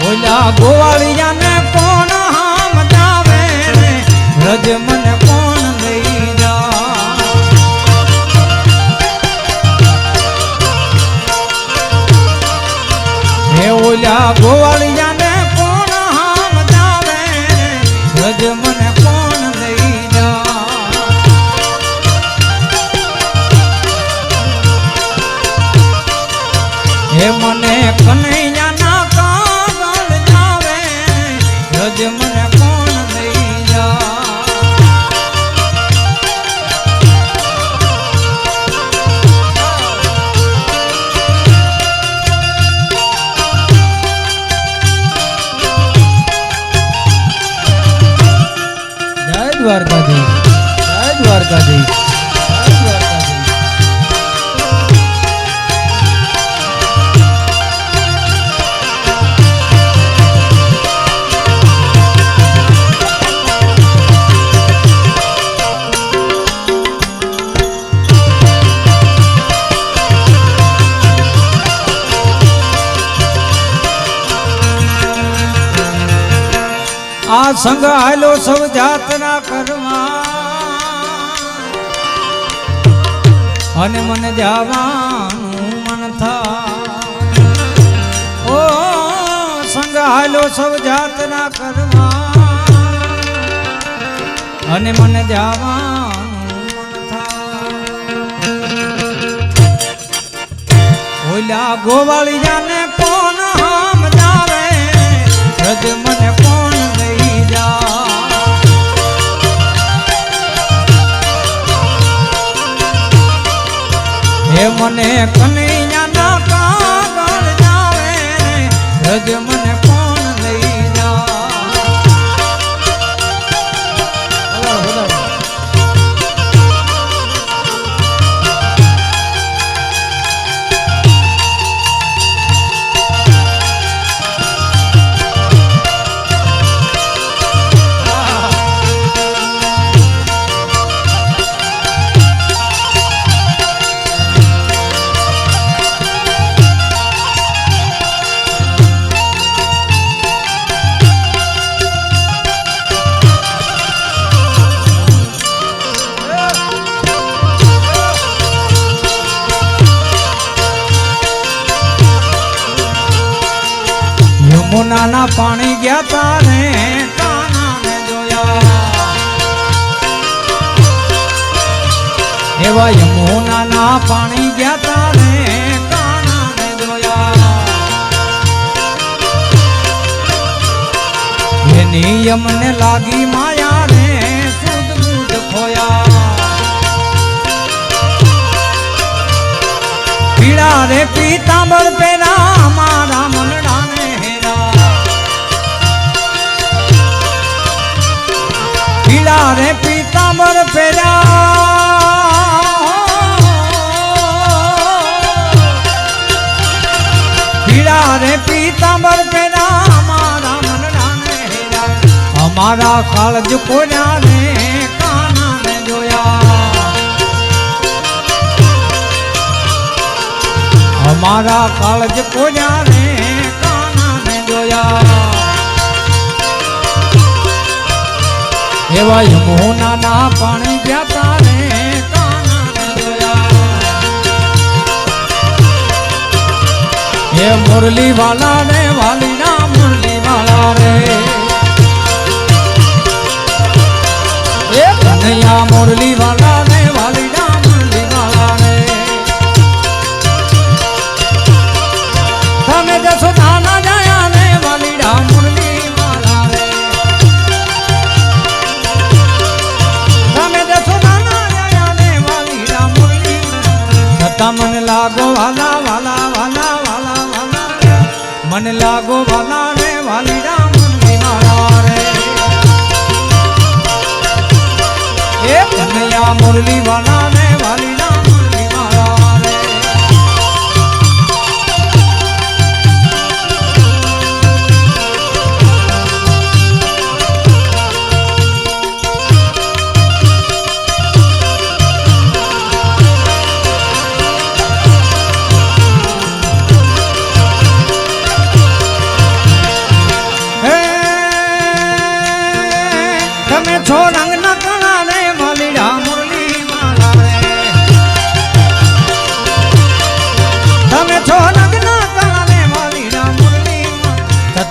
ઓલા ગોવાળિયા ને કોણ હામ જાવે રજ મને કોણ લઈ જા હે ઓલા ગોવાળિયા ને કોણ હામ જાવે રજ મને કોણ લઈ જા હે મને કનૈયા ના કાગળ જાવે રજ મને કોણ લઈ જા જય દ્વારકાધીશ જય દ્વારકાધીશ આ સંગ હાલો સૌ જાતના કરવા અને મને જવાનું મન થાય ઓ સંગ હાલો સૌ જાતના કરવા અને મને જવાનું મન થાય ઓલા ગોવાળિયાને કોણ હામ જાવે રજ મને કોણ હે મને કનૈયા ના કાગળ જાવે રજ મને કોણ લઈ જા યમુનાના પાણી ગયા તારે કાનાને જોયા એવા યમુનાના પાણી ગયા તારે કાનાને જોયા એની યમને લાગી માયા રે સુધ બુધ ખોયા પીળા રે પીતાંબર પેરા મારા મનડાને પીળા રે પીતાંબર પેરા પીળા રે પીતાંબર પેરા મારા મનડાને હેરા અમારા કાળજ કોન્યા રે કાનાને જોયા અમારા કાળજ કોન્યા રે કાનાને જોયા એવા યમુનાના પાણી ગયા તારે કાનાને જોયા એ મુરલી વાલા રે વાલીના મુરલી વાલા રે એ કનૈયા મુરલી વાલા રે વાલીના મુરલી વાલા રે તમે જશો નાના જાયા ને વાલીડા મુરલી વાલા રે મને લાગો વાલા વાલા વાલા વાલા વાલા મને લાગો વાલા રે વાલીડા મુરલી વાલા રે એ કનૈયા મુરલી વાલા રે વાલીડા મુરલી વાલા રે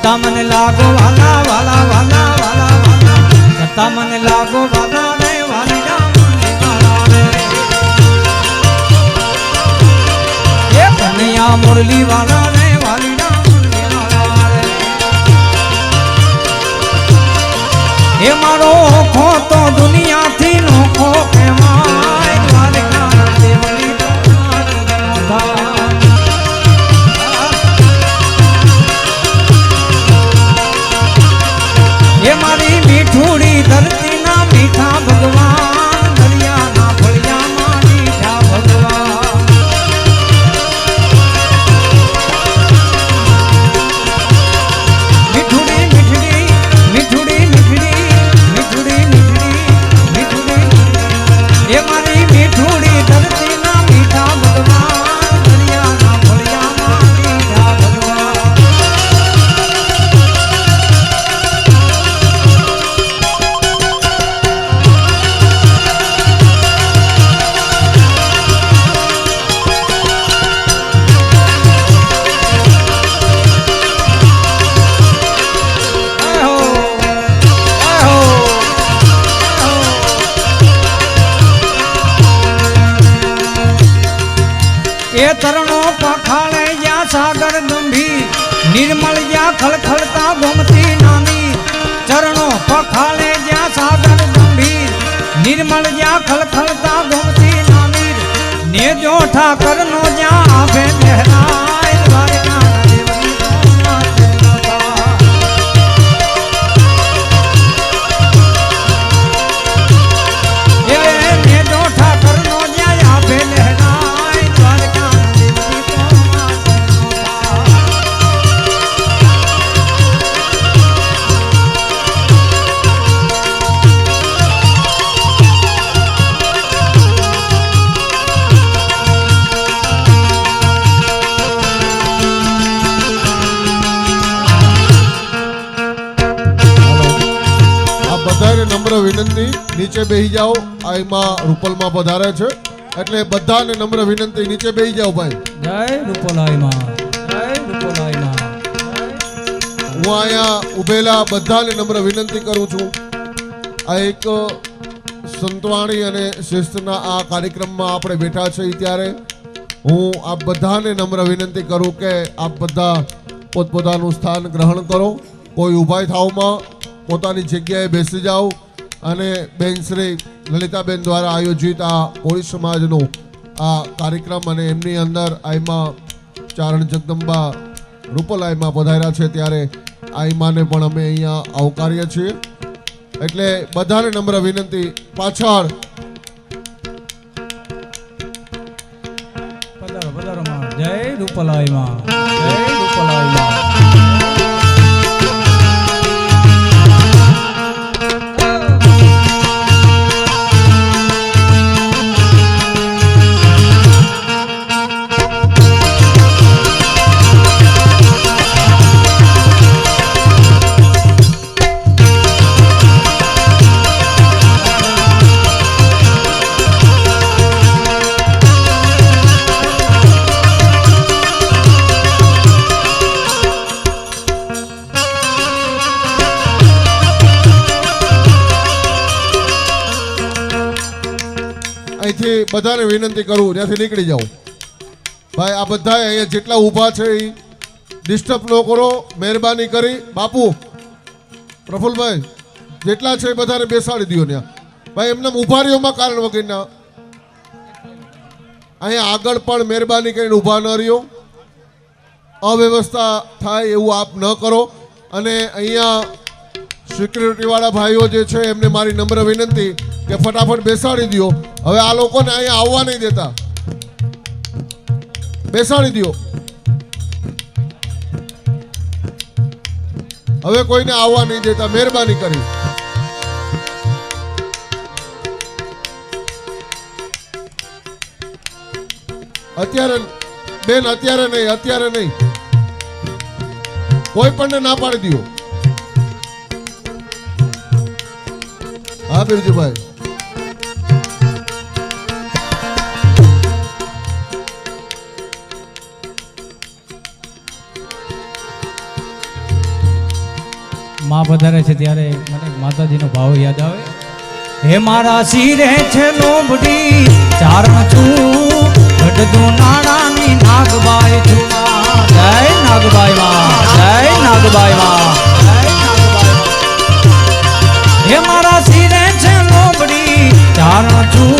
છતાં મને લાગો વાલા વાલા વાલા વાલા વાલા છતાં મને લાગો વાલા રે વાલીડા મુરલી વાલા રે એ કનૈયા મુરલી વાલા રે વાલીડા મુરલી વાલા રે એ મારો ખો તો દુનિયાથી નોખો કહેવાય દ્વારકા દેવની એ મારી મીઠુડી ધરતીના મીઠા ભગવાન દરિયાના ફળિયામાં મીઠા ભગવાન મીઠુડી મીઠડી મીઠુડી મીઠડી મીઠુડી મીઠડી મીઠુડી એ મારી મીઠુડી ધરતીના મીઠા ભગવાન દરિયાના ફળિયામાં મીઠા ભગવાન એ તરણો પખાળે જ્યાં સાગર ગંભીર નિર્મળ જ્યાં ખળખળતા ગોમતી નાની ચરણો પખાળે જ્યાં સાગર ગંભીર નિર્મળ જ્યાં ખળખળતા ગોમતી નાની ને જો ઠાકર નો જ્યાં આભે લહેરાય દ્વારકા દેવની એ ને જો ઠાકર નો જ્યાં આભે લહેરાય દ્વારકા નમ્ર વિનંતી નીચે બેહી જાઓ આ એમાં રૂપલમાં પધારે છે એટલે બધાને નમ્ર વિનંતી નીચે બેહી જાઓ ભાઈ જય રૂપલાઈ માં જય રૂપલાઈ માં હું અહીંયા ઉભેલા બધાને નમ્ર વિનંતી કરું છું આ એક સંતવાણી અને શિસ્તના આ કાર્યક્રમમાં આપણે બેઠા છીએ ત્યારે હું આપ બધાને નમ્ર વિનંતી કરું કે આપ બધા પોતપોતાનું સ્થાન ગ્રહણ કરો કોઈ ઊભા થાવમાં પોતાની જગ્યાએ બેસી જાઓ અને બેન શ્રી લલિતાબેન દ્વારા આયોજિત આ કોળી સમાજનો આ કાર્યક્રમ અને એમની અંદર આઈમાં ચારણ જગદંબા રૂપલાઈમાં પધાર્યા છે ત્યારે આઈમાને પણ અમે અહીંયા આવકારીએ છીએ એટલે બધાને નમ્ર વિનંતી પાછળ પધારો પધારો માં જય રૂપલાઈ માં જય રૂપલાઈ માં અહીંથી બધાને વિનંતી કરું ત્યાંથી નીકળી જાઓ ભાઈ આ બધા અહીંયા જેટલા ઊભા છે એ ડિસ્ટર્બ ન કરો મહેરબાની કરી બાપુ પ્રફુલભાઈ જેટલા છે એ બધાને બેસાડી દો ત્યાં ભાઈ એમને ઊભા રહ્યોમાં કારણ વગરના અહીંયા આગળ પણ મહેરબાની કરીને ઊભા ન રહ્યો અવ્યવસ્થા થાય એવું આપ ન કરો અને અહીંયા સિક્યુરિટીવાળા ભાઈઓ જે છે એમને મારી નમ્ર વિનંતી કે ફટાફટ બેસાડી દો હવે આ લોકોને અહીંયા આવવા નહીં દેતા બેસાડી દો હવે કોઈને આવવા નહીં દેતા મહેરબાની કરી અત્યારે બેન અત્યારે નહીં કોઈ પણ ના પાડી દો હા બિરજુભાઈ માં પધારે છે ત્યારે મને માતાજીનો ભાવ યાદ આવે. હે મારા શિરે છે લોબડી ચારણ છું ગઢદુ નાણાની નાગબાઈ છું માં. જય નાગબાઈ માં, જય નાગબાઈ માં, જય નાગબાઈ માં. હે મારા શિરે છે લોબડી ચારણ છું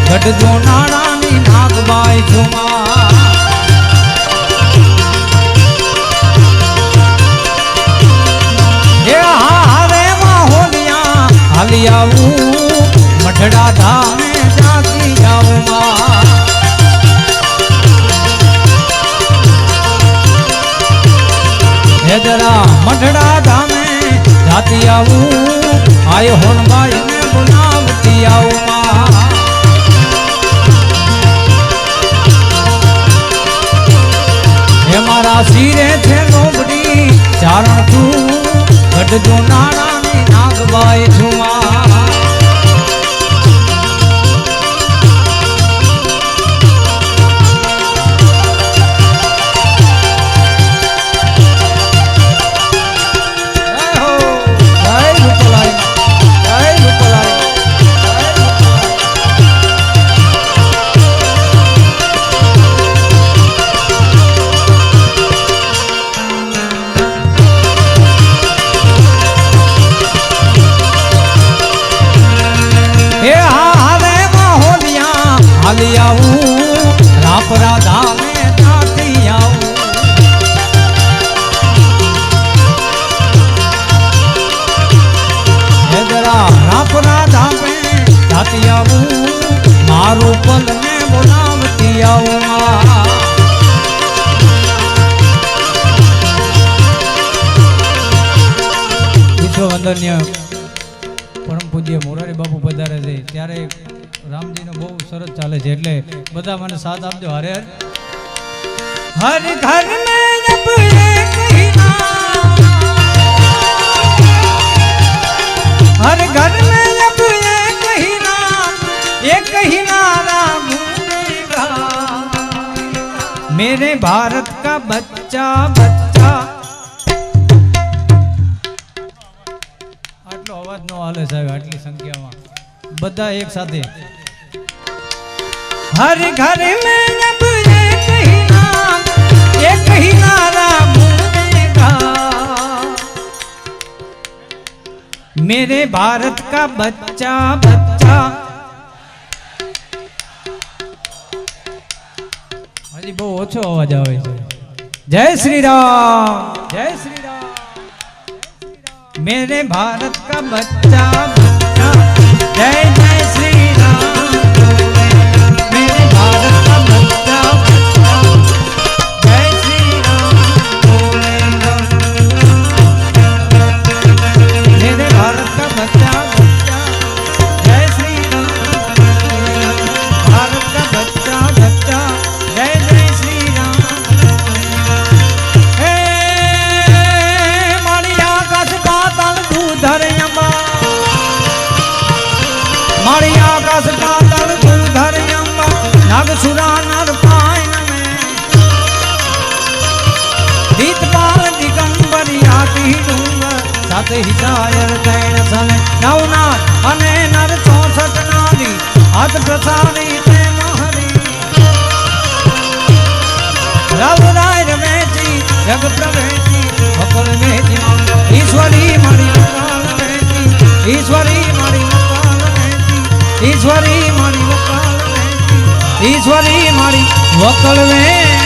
ગઢદુ નાણાની નાગબાઈ છું માં. હાલી આવું મઢડા ધામે જાતી જાઉં માં. હે જરા મઢડા ધામે જાતી આવું આય હોનબાઈ ને બોલાવતી આવું માં. હે મારા શિરે છે લોબડી ચારણ તું ગઢજો નાણાની નાગબાઈ છું માં. હાલી આવું રાપરા ધામે જાતી આવું. હે જરા રાપરા ધામે જાતી આવું મારું પલને બોલાવતી આવું માં. વિશ્વવંદન્ય પરમ પૂજ્ય મોરારી બાપુ પધારે છે ત્યારે રામજીનો બહુ સરસ ચાલે છે એટલે બધા મને સાથ આપજો. હરે હર ઘર મેં જબ એક ही नाम, हर घर में जब एक ही नाम, एक ही नारा गूंजेगा मेरे भारत का बच्चा बच्चा. આટલો અવાજ નો હાલે સાહેબ આટલી સંખ્યામાં બધા એક સાથે. हर घर में जब एक ही नाम, एक ही नारा गूंजेगा मेरे भारत का बच्चा बच्चा. હજી બહુ ઓછો અવાજ આવે છે. જય શ્રી રામ, જય શ્રી રામ. मेरे भारत का बच्चा बच्चा जय जय श्री राम. मेरे भारत का बच्चा बच्चा जय श्री राम बोलेगा. मेरे भारत का बच्चा बच्चा जय श्री राम. भारत का बच्चा बच्चा जय जय श्री राम. हे मारी आकाश पाताल दूधर यमा, मारी आकाश पाताल दूधर यमा नागसुरा नर पायन में दीतपाल दिगंबर आती डूंगर सात ही शायर तैण सने नवनाथ अने नर 64 नारी हाथ प्रसारी ते महरी रवराय रमेची जग प्रवेची वकल वेची ईश्वरी मरी वकाल वेची, ईश्वरी मरी वकाल वेची, ईश्वरी मरी वकाल वेची, ईश्वरी मरी वकल वेची.